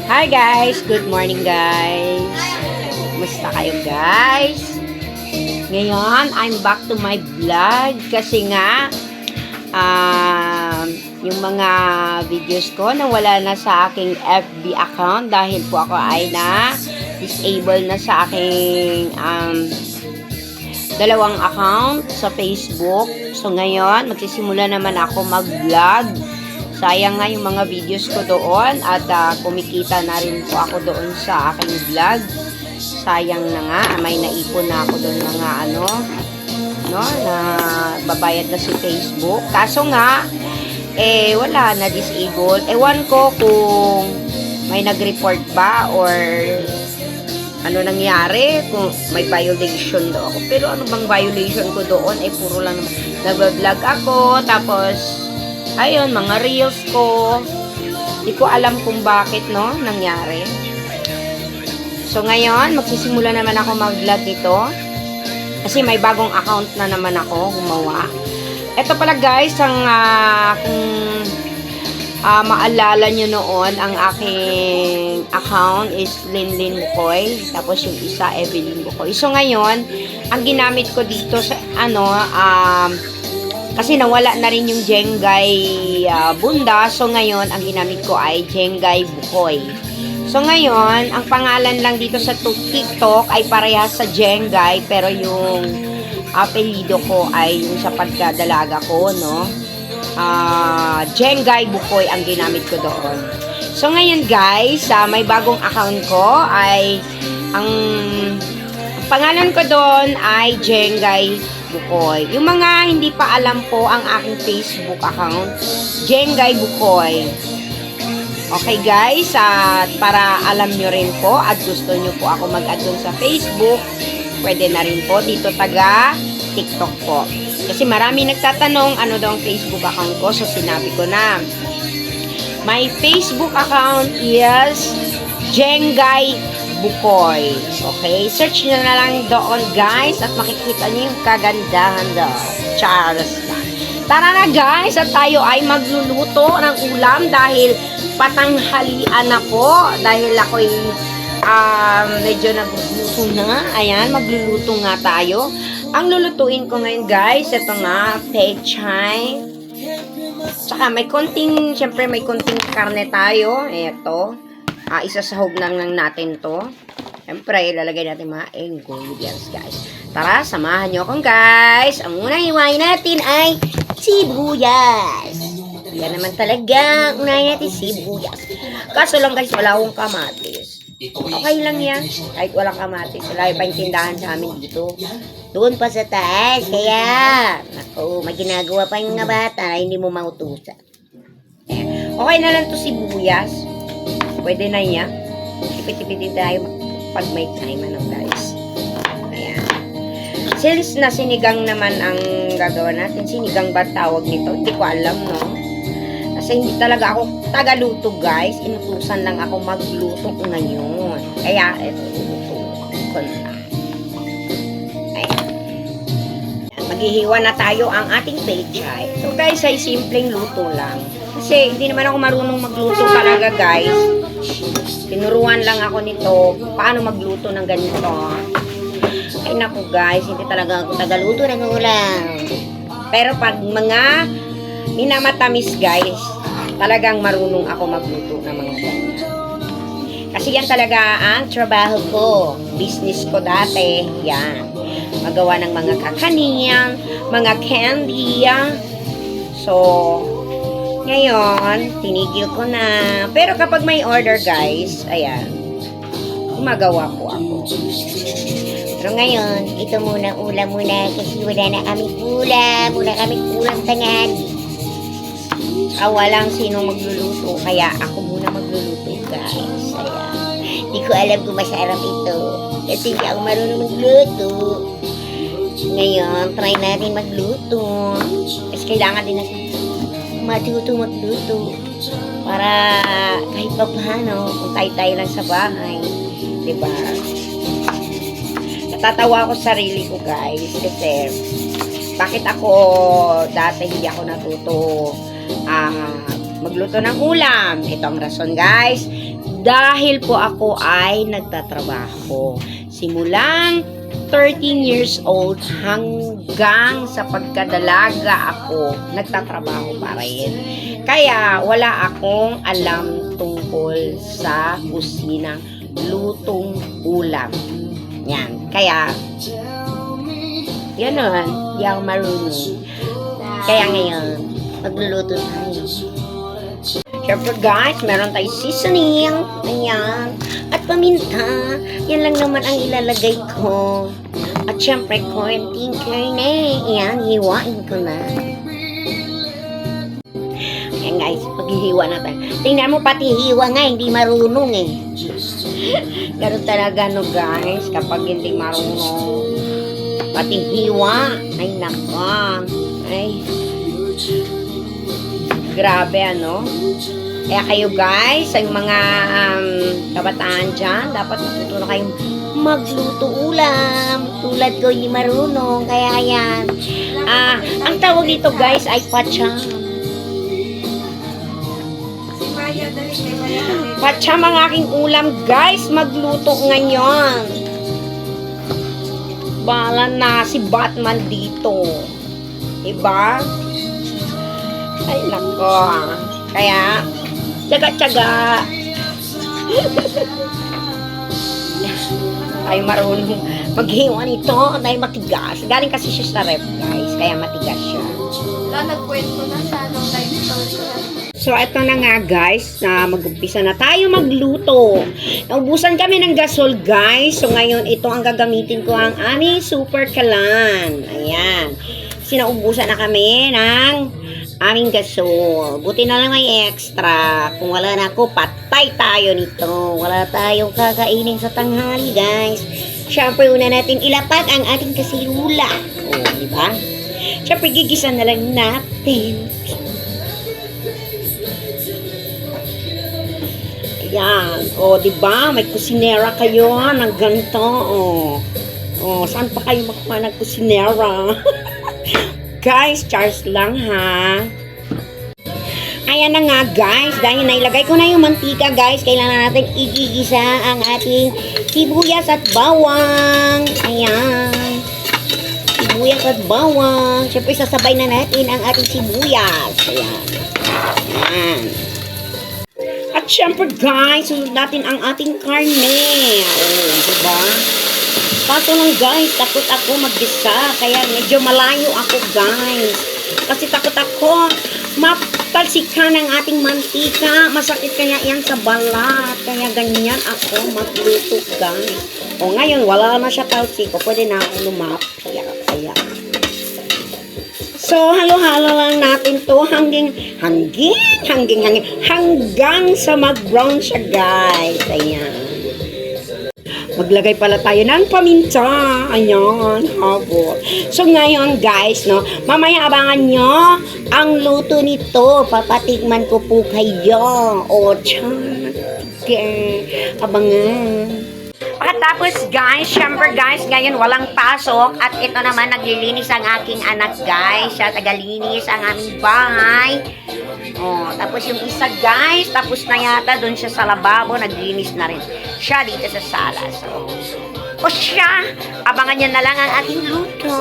Hi guys! Good morning guys! Kumusta kayo guys? Ngayon, I'm back to my vlog kasi nga yung mga videos ko nawala na sa aking FB account dahil po ako ay na-disable na sa aking dalawang account sa Facebook. So ngayon, magsisimula naman ako mag-vlog. Sayang nga yung mga videos ko doon at kumikita na rin po ako doon sa aking vlog. Sayang na nga, may naipon na ako doon mga na babayad na si Facebook. Kaso nga, wala na disable. Ewan ko kung may nag-report ba or ano nangyari, kung may violation daw ako. Pero ano bang violation ko doon? Puro lang nag-vlog ako, tapos ayun, mga reels ko. Hindi ko alam kung bakit, nangyari. So, ngayon, magsisimula naman ako mag-vlog dito. Kasi may bagong account na naman ako gumawa. Ito pala guys, kung maalala nyo noon, ang aking account is Linlin Bukoy. Tapos yung isa, Evelyn Bukoy. So, ngayon, ang ginamit ko dito sa, kasi nawala na rin yung Jengay Bunda. So, ngayon, ang ginamit ko ay Jengay Bukoy. So, ngayon, ang pangalan lang dito sa TikTok ay parehas sa Jengay. Pero yung apelido ko ay yung sa pagkadalaga ko, Jengay Bukoy ang ginamit ko doon. So, ngayon guys, may bagong account ko ay ang pangalan ko doon ay Jengay Bukoy. Yung mga hindi pa alam po ang aking Facebook account, Jengay Bukoy. Okay guys, para alam nyo rin po at gusto nyo po ako mag-add dun sa Facebook, pwede na rin po dito taga TikTok po. Kasi marami nagtatanong ano daw ang Facebook account ko, so sinabi ko na. My Facebook account is Jengay Bukoy. Okay? Search nyo na lang doon guys at makikita nyo yung kagandahan daw. Charles na. Tara na guys at tayo ay magluluto ng ulam dahil patanghalian na po. Dahil ako'y medyo nagugutom na. Ayan, magluluto nga tayo. Ang lulutuin ko ngayon guys, ito nga, pechay. Tsaka may konting, syempre may konting karne tayo. Ito. Isasahog lang natin to. Siyempre, ilalagay natin mga ingredients, guys. Tara, samahan nyo akong guys. Ang unang hiwain natin ay sibuyas. Yan naman talaga. Unahin natin sibuyas. Kaso lang guys, wala akong kamatis. Okay lang yan. Kahit walang kamatis. Wala yung paintindahan sa amin dito. Doon pa sa taas. Kaya, naku, may ginagawa pa yung mga bata na hindi mo mautusan. Okay na lang to sibuyas. Pwede na yan. Tipid-tipid tayo pag may time, guys. Ayan. Since na sinigang naman ang gagawa natin, sinigang ba tawag nito? Hindi ko alam, Kasi hindi talaga ako tagaluto, guys. Inutusan lang ako magluto ngayon. Kaya, ito, luto ko na. Ayan. Maghihiwa na tayo ang ating pechay. So, guys, ay simpleng luto lang. Kasi hindi naman ako marunong magluto talaga guys. Tinuruan lang ako nito paano magluto ng ganito. Ay naku guys, hindi talaga ako tagaluto ng ulam. Pero pag mga minamatamis guys, talagang marunong ako magluto ng mga ganyan. Kasi yan talaga ang trabaho ko. Business ko dati. Yan. Magawa ng mga kakaniyan, mga candy. So, ngayon, tinigil ko na. Pero kapag may order, guys, ayan, gumagawa po ako. Pero ngayon, ito muna, ulam muna, kasi wala na kaming ulam. Wala kaming ulam tanghali. Walang sinong magluluto, kaya ako muna magluluto, guys. Ayan. Hindi ko alam kung masarap ito. Kasi hindi ako marunong magluto. Ngayon, try natin magluto. Kasi kailangan din natin matuto magluto para kahit pa paano kung tayo lang sa bahay, diba? Natatawa ako sa sarili ko guys kasi bakit ako dati hindi ako natuto magluto ng ulam. Ito ang rason guys. Dahil po ako ay nagtatrabaho. Simulang 13 years old hanggang sa pagkadalaga ako, nagtatrabaho pa rin. Kaya wala akong alam tungkol sa kusina, lutong ulam. Yan. Kaya, gano'n, di ako marunong. Kaya ngayon, magluluto tayo. Siyempre guys, meron tayong seasoning. Ayan. At paminta. Yan lang naman ang ilalagay ko. At siyempre, konting karne. Ayan, hiwain ko na. Ayan guys, maghihiwa natin. Tingnan mo, pati hiwa nga, hindi marunong eh. Ganun talaga no guys, kapag hindi marunong. Pati hiwa. Ay naka. Ay. Grabe ano. Kaya kayo guys, ang mga kabataan dyan, dapat matutunan kayong magluto ulam. Tulad ko, hindi marunong. Kaya yan. Ang tawag dito guys ay pacham. Pacham ang aking ulam guys. Magluto ngayon. Bala na si Batman dito. Diba? Ay, nako. Kaya, tsaga-tsaga. Tayo marunong maghiwa nito. Dahil matigas. Galing kasi siya sa ref, guys. Kaya matigas siya. Nagkwento na siya nung life story niya. So, ito na nga, guys, na mag-umpisa na tayo magluto. Naubusan kami ng gasol, guys. So, ngayon, ito ang gagamitin ko ang aming super kalan. Ayan. Sinaubusan na kami ng aming gasol. Buti na lang may extra. Kung wala na ako, patay tayo nito. Wala tayong kakainin sa tanghali, guys. Siyempre, una natin ilapat ang ating kasilula. O, di ba? Siyempre, gigisa na lang natin. Ayan. O, di ba? May kusinera kayo ng ganito. O, saan pa kayo makuha ng kusinera? Guys, Charles lang ha. Ayan na nga guys, dahil nailagay ko na yung mantika guys, kailangan natin igigisa ang ating sibuyas at bawang. Ayan. Sibuyas at bawang. Siyempre sasabay na natin ang ating sibuyas. Ayan. Ayan. At siyempre guys, sunod natin ang ating karne. Oh, diba? Kaso lang guys, takot ako mag-gisa. Kaya medyo malayo ako guys. Kasi takot ako matalsikan ang ating mantika. Masakit kaya yan sa balat. Kaya ganyan ako magluto guys. O ngayon, wala na siya talsiko. Pwede na ako lumap. Kaya. So, halo-halo lang natin to hanggang sa mag-brown siya guys. Ayan. Maglagay pala tayo ng paminta. Ayan, habol. So, ngayon, guys, no, mamaya abangan nyo ang luto nito. Papatikman ko po kayo. O, tiyan. Abangan. Pagkatapos, guys, syempre, guys, ngayon walang pasok. At ito naman, naglilinis ang aking anak, guys. Siya, tagalinis ang aming bahay. Oh, tapos yung isa guys, tapos na yata doon siya sa lababo, naglinis na rin siya dito sa sala. O siya, abangan niya na lang ang ating luto.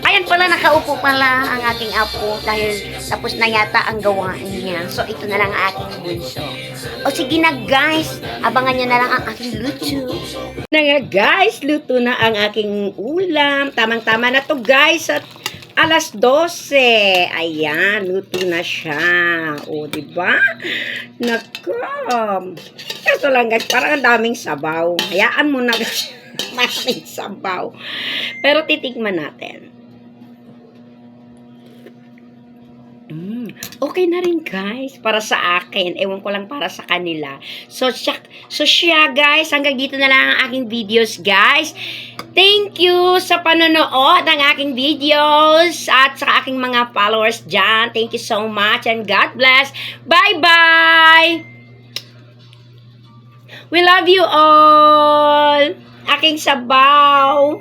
Ayan pala, nakaupo pala ang aking apo dahil tapos na yata ang gawain niya. So, ito na lang ang aking bunso. O sige na guys, abangan niya na lang ang aking luto. Na nga guys, luto na ang aking ulam. Tamang-tama na to guys at alas 12. Ayan, luto na siya. O, diba? Nako. Kaso lang guys, parang ang daming sabaw. Hayaan mo na guys. Maraming sabaw. Pero titikman natin. Okay na rin guys. Para sa akin. Ewan ko lang para sa kanila. So siya guys. Hanggang dito na lang ang aking videos guys. Thank you sa panonood ng aking videos. At sa aking mga followers dyan. Thank you so much. And God bless. Bye-bye. We love you all. Aking sabaw.